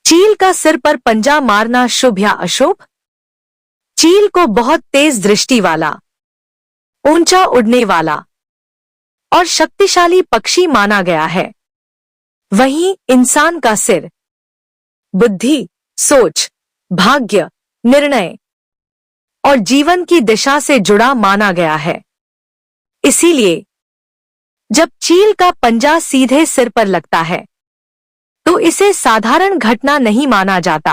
चील का सिर पर पंजा मारना शुभ या अशुभ? चील को बहुत तेज दृष्टि वाला, ऊंचा उड़ने वाला और शक्तिशाली पक्षी माना गया है। वहीं इंसान का सिर बुद्धि, सोच, भाग्य, निर्णय और जीवन की दिशा से जुड़ा माना गया है। इसीलिए जब चील का पंजा सीधे सिर पर लगता है तो इसे साधारण घटना नहीं माना जाता।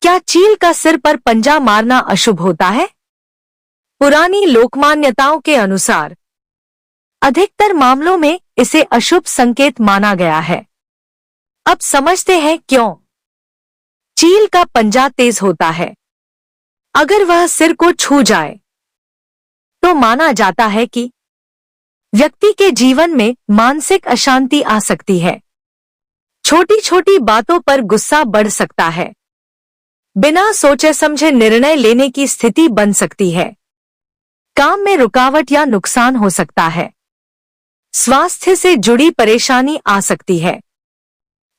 क्या चील का सिर पर पंजा मारना अशुभ होता है? पुरानी लोकमान्यताओं के अनुसार अधिकतर मामलों में इसे अशुभ संकेत माना गया है। अब समझते हैं क्यों। चील का पंजा तेज होता है। अगर वह सिर को छू जाए तो माना जाता है कि व्यक्ति के जीवन में मानसिक अशांति आ सकती है। छोटी छोटी बातों पर गुस्सा बढ़ सकता है। बिना सोचे समझे निर्णय लेने की स्थिति बन सकती है। काम में रुकावट या नुकसान हो सकता है। स्वास्थ्य से जुड़ी परेशानी आ सकती है।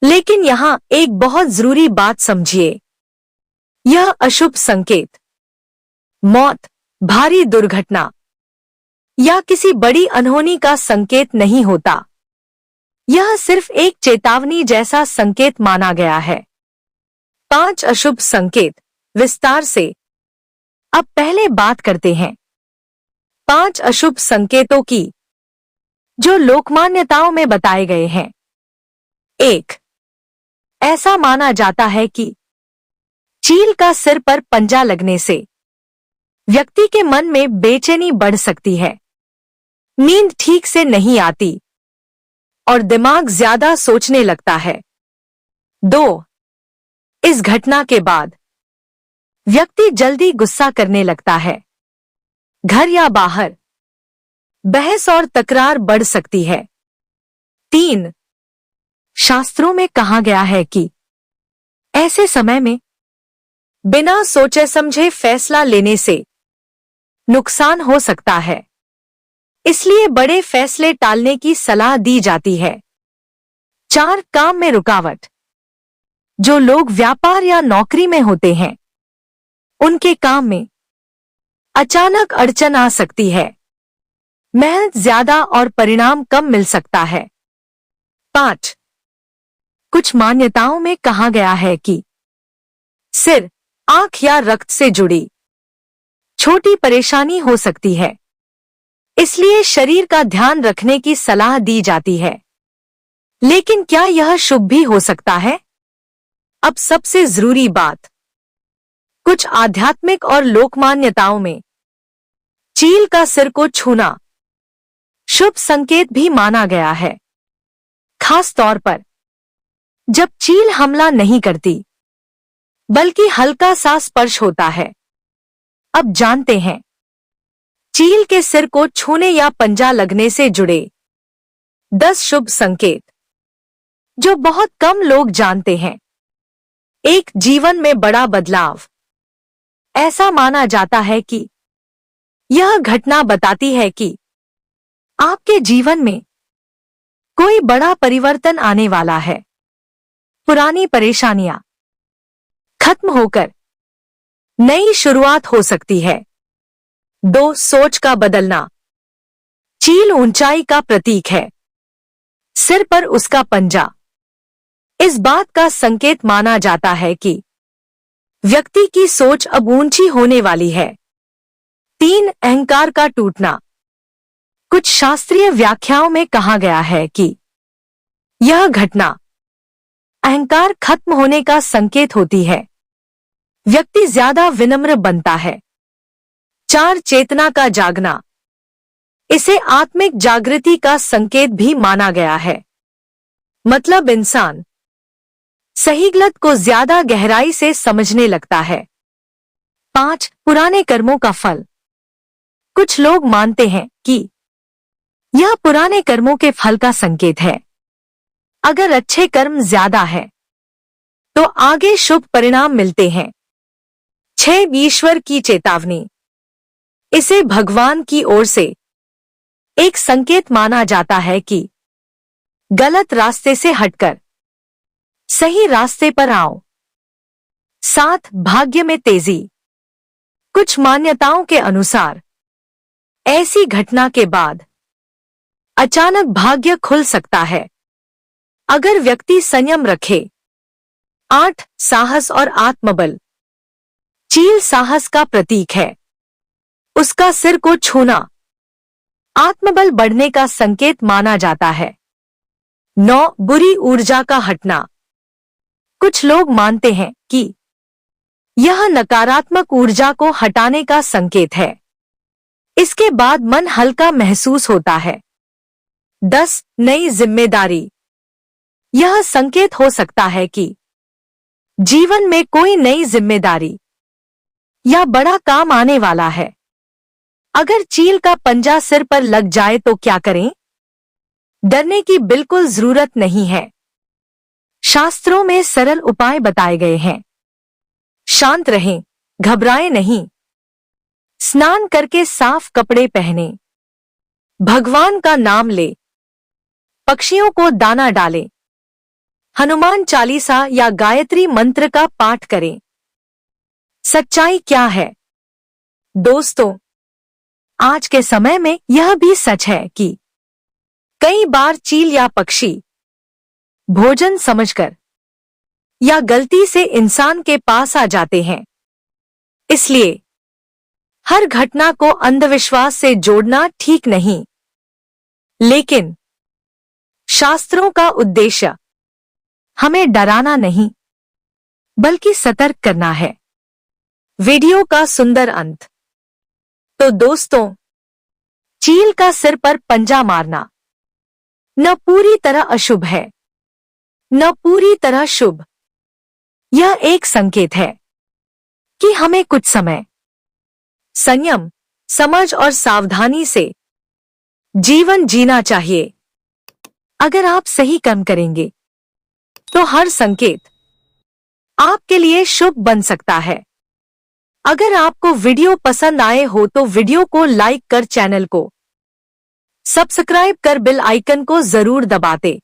लेकिन यहां एक बहुत जरूरी बात समझिए। यह अशुभ संकेत, मौत, भारी दुर्घटना या किसी बड़ी अनहोनी का संकेत नहीं होता। यह सिर्फ एक चेतावनी जैसा संकेत माना गया है। 5 अशुभ संकेत विस्तार से। अब पहले बात करते हैं 5 अशुभ संकेतों की जो लोकमान्यताओं में बताए गए हैं। 1. ऐसा माना जाता है कि चील का सिर पर पंजा लगने से व्यक्ति के मन में बेचैनी बढ़ सकती है, नींद ठीक से नहीं आती और दिमाग ज्यादा सोचने लगता है। 2. इस घटना के बाद व्यक्ति जल्दी गुस्सा करने लगता है। घर या बाहर बहस और तकरार बढ़ सकती है। 3. शास्त्रों में कहा गया है कि ऐसे समय में बिना सोचे समझे फैसला लेने से नुकसान हो सकता है, इसलिए बड़े फैसले टालने की सलाह दी जाती है। 4. काम में रुकावट। जो लोग व्यापार या नौकरी में होते हैं उनके काम में अचानक अड़चन आ सकती है। मेहनत ज्यादा और परिणाम कम मिल सकता है। 5. कुछ मान्यताओं में कहा गया है कि सिर, आंख या रक्त से जुड़ी छोटी परेशानी हो सकती है, इसलिए शरीर का ध्यान रखने की सलाह दी जाती है। लेकिन क्या यह शुभ भी हो सकता है? अब सबसे जरूरी बात, कुछ आध्यात्मिक और लोक मान्यताओं में चील का सिर को छूना शुभ संकेत भी माना गया है, खास तौर पर जब चील हमला नहीं करती बल्कि हल्का सा स्पर्श होता है। अब जानते हैं चील के सिर को छूने या पंजा लगने से जुड़े 10 शुभ संकेत जो बहुत कम लोग जानते हैं। 1. जीवन में बड़ा बदलाव। ऐसा माना जाता है कि यह घटना बताती है कि आपके जीवन में कोई बड़ा परिवर्तन आने वाला है। पुरानी परेशानियां खत्म होकर नई शुरुआत हो सकती है। 2. सोच का बदलना। चील ऊंचाई का प्रतीक है, सिर पर उसका पंजा इस बात का संकेत माना जाता है कि व्यक्ति की सोच अब ऊंची होने वाली है। 3. अहंकार का टूटना। कुछ शास्त्रीय व्याख्याओं में कहा गया है कि यह घटना अहंकार खत्म होने का संकेत होती है। व्यक्ति ज्यादा विनम्र बनता है। 4. चेतना का जागना। इसे आत्मिक जागृति का संकेत भी माना गया है, मतलब इंसान सही गलत को ज्यादा गहराई से समझने लगता है। 5. पुराने कर्मों का फल। कुछ लोग मानते हैं कि यह पुराने कर्मों के फल का संकेत है। अगर अच्छे कर्म ज्यादा है तो आगे शुभ परिणाम मिलते हैं। 6. ईश्वर की चेतावनी। इसे भगवान की ओर से एक संकेत माना जाता है कि गलत रास्ते से हटकर सही रास्ते पर आओ। 7. भाग्य में तेजी। कुछ मान्यताओं के अनुसार ऐसी घटना के बाद अचानक भाग्य खुल सकता है अगर व्यक्ति संयम रखे। 8. साहस और आत्मबल। चील साहस का प्रतीक है। उसका सिर को छूना आत्मबल बढ़ने का संकेत माना जाता है। 9. बुरी ऊर्जा का हटना। कुछ लोग मानते हैं कि यह नकारात्मक ऊर्जा को हटाने का संकेत है। इसके बाद मन हल्का महसूस होता है। 10. नई जिम्मेदारी। यह संकेत हो सकता है कि जीवन में कोई नई जिम्मेदारी या बड़ा काम आने वाला है। अगर चील का पंजा सिर पर लग जाए तो क्या करें? डरने की बिल्कुल जरूरत नहीं है। शास्त्रों में सरल उपाय बताए गए हैं। शांत रहें, घबराएं नहीं। स्नान करके साफ कपड़े पहने। भगवान का नाम ले। पक्षियों को दाना डालें। हनुमान चालीसा या गायत्री मंत्र का पाठ करें। सच्चाई क्या है? दोस्तों, आज के समय में यह भी सच है कि कई बार चील या पक्षी भोजन समझकर या गलती से इंसान के पास आ जाते हैं। इसलिए हर घटना को अंधविश्वास से जोड़ना ठीक नहीं। लेकिन शास्त्रों का उद्देश्य हमें डराना नहीं, बल्कि सतर्क करना है। वीडियो का सुंदर अंत। तो दोस्तों, चील का सिर पर पंजा मारना न पूरी तरह अशुभ है, न पूरी तरह शुभ। यह एक संकेत है कि हमें कुछ समय संयम, समझ और सावधानी से जीवन जीना चाहिए। अगर आप सही कर्म करेंगे तो हर संकेत आपके लिए शुभ बन सकता है। अगर आपको वीडियो पसंद आए हो तो वीडियो को लाइक कर चैनल को सब्सक्राइब कर बेल आइकन को जरूर दबाते।